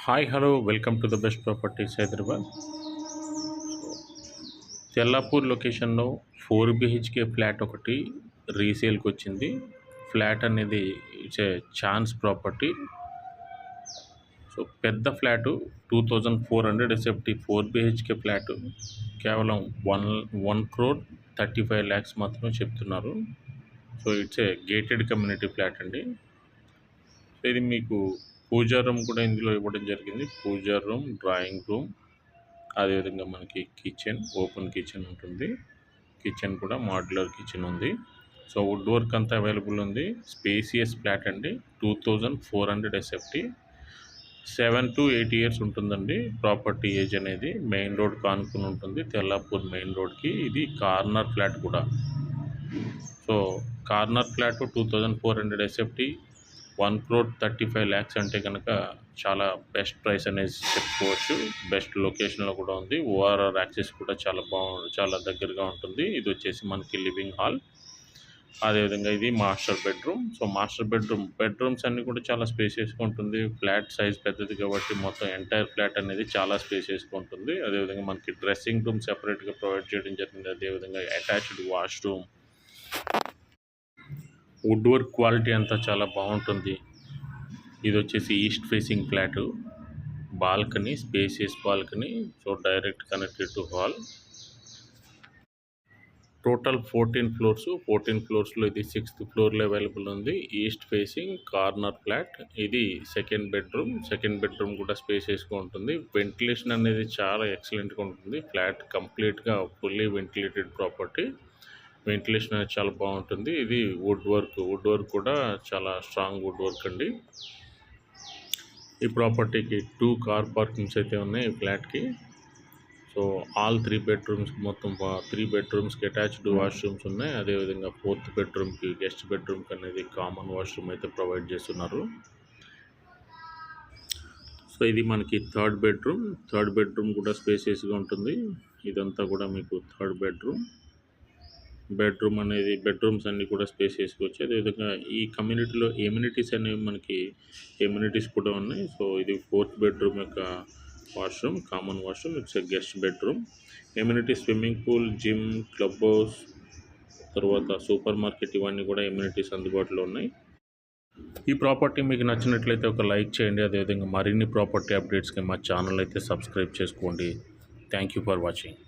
Hi hello welcome to the best properties Hyderabad. Tellapur లొకేషన్లో 4 BHK flat ఒకటి రీసేల్కి వచ్చింది. ఫ్లాట్ అనేది it's a chance property. So పెద్ద ఫ్లాటు 2400 SFT 4 BHK ఫ్లాటు కేవలం 1,35,00,000 మాత్రమే చెప్తున్నారు. So it's a gated community flat అండి. సో ఇది మీకు పూజా రూమ్ కూడా ఇందులో ఇవ్వడం జరిగింది. పూజా రూమ్, డ్రాయింగ్ రూమ్, అదేవిధంగా మనకి కిచెన్, ఓపెన్ కిచెన్ ఉంటుంది. కిచెన్ కూడా మాడ్యులర్ కిచెన్ ఉంది. సో వుడ్ వర్క్ అంతా అవైలబుల్ ఉంది. స్పేసియస్ ఫ్లాట్ అండి. 2400 SFT 7 to 8 years ఉంటుందండి ప్రాపర్టీ ఏజ్ అనేది. మెయిన్ రోడ్ కానుకుని ఉంటుంది, తెల్లాపూర్ మెయిన్ రోడ్కి. ఇది కార్నర్ ఫ్లాట్ కూడా. సో కార్నర్ ఫ్లాట్ 2400 SFT 1,35,00,000 అంటే కనుక చాలా బెస్ట్ ప్రైస్ అనేది చెప్పుకోవచ్చు. బెస్ట్ లొకేషన్లో కూడా ఉంది. ఓఆర్ఆర్ యాక్సెస్ కూడా చాలా దగ్గరగా ఉంటుంది. ఇది వచ్చేసి మనకి లివింగ్ హాల్, అదేవిధంగా ఇది master bedroom. So master bedrooms అన్నీ కూడా చాలా స్పేసియస్గా ఉంటుంది. ఫ్లాట్ సైజ్ పెద్దది కాబట్టి మొత్తం ఎంటైర్ ఫ్లాట్ అనేది చాలా స్పేసియస్గా ఉంటుంది. అదేవిధంగా మనకి డ్రెస్సింగ్ రూమ్ సెపరేట్గా ప్రొవైడ్ చేయడం జరిగింది. అదేవిధంగా attached washroom, wood work quality అంతా చాలా బాగుంటుంది. ఇది వచ్చేసి east facing flat, balcony, spacious balcony. So direct connected to hall. Total 14 floors. 14 ఫ్లోర్స్లో ఇది 6th ఫ్లోర్లో అవైలబుల్ ఉంది. East facing corner flat. ఇది సెకండ్ బెడ్రూమ్ కూడా స్పేసియస్గా ఉంటుంది. వెంటిలేషన్ అనేది చాలా ఎక్సలెంట్గా ఉంటుంది. ఫ్లాట్ కంప్లీట్గా ఫుల్లీ వెంటిలేటెడ్ ప్రాపర్టీ. వెంటిలేషన్ అనేది చాలా బాగుంటుంది. ఇది వుడ్ వర్క్ కూడా చాలా స్ట్రాంగ్ వుడ్ వర్క్ అండి. ఈ ప్రాపర్టీకి 2 కార్ పార్కింగ్స్ అయితే ఉన్నాయి ఈ ఫ్లాట్కి. సో ఆల్ 3 బెడ్రూమ్స్, మొత్తం 3 బెడ్రూమ్స్కి అటాచ్డ్ వాష్రూమ్స్ ఉన్నాయి. అదేవిధంగా 4th బెడ్రూమ్కి, గెస్ట్ బెడ్రూమ్కి అనేది కామన్ వాష్రూమ్ అయితే ప్రొవైడ్ చేస్తున్నారు. సో ఇది మనకి థర్డ్ బెడ్రూమ్ కూడా స్పేసియస్గా ఉంటుంది. ఇదంతా కూడా మీకు థర్డ్ బెడ్రూమ్ అనేది. బెడ్రూమ్స్ అన్నీ కూడా స్పేసియస్గా వచ్చాయి. అదేవిధంగా ఈ కమ్యూనిటీలో ఎమ్యూనిటీస్ అనేవి మనకి కూడా ఉన్నాయి. సో ఇది 4th బెడ్రూమ్ యొక్క washroom, common washroom. It's a guest bedroom. ఎమ్యూనిటీ swimming pool, gym, club house, తర్వాత సూపర్ మార్కెట్, ఇవన్నీ కూడా ఎమ్యూనిటీస్ అందుబాటులో ఉన్నాయి. ఈ ప్రాపర్టీ మీకు నచ్చినట్లయితే ఒక లైక్ చేయండి. అదేవిధంగా మరిన్ని ప్రాపర్టీ అప్డేట్స్కి మా ఛానల్ అయితే సబ్స్క్రైబ్ చేసుకోండి. Thank you for watching.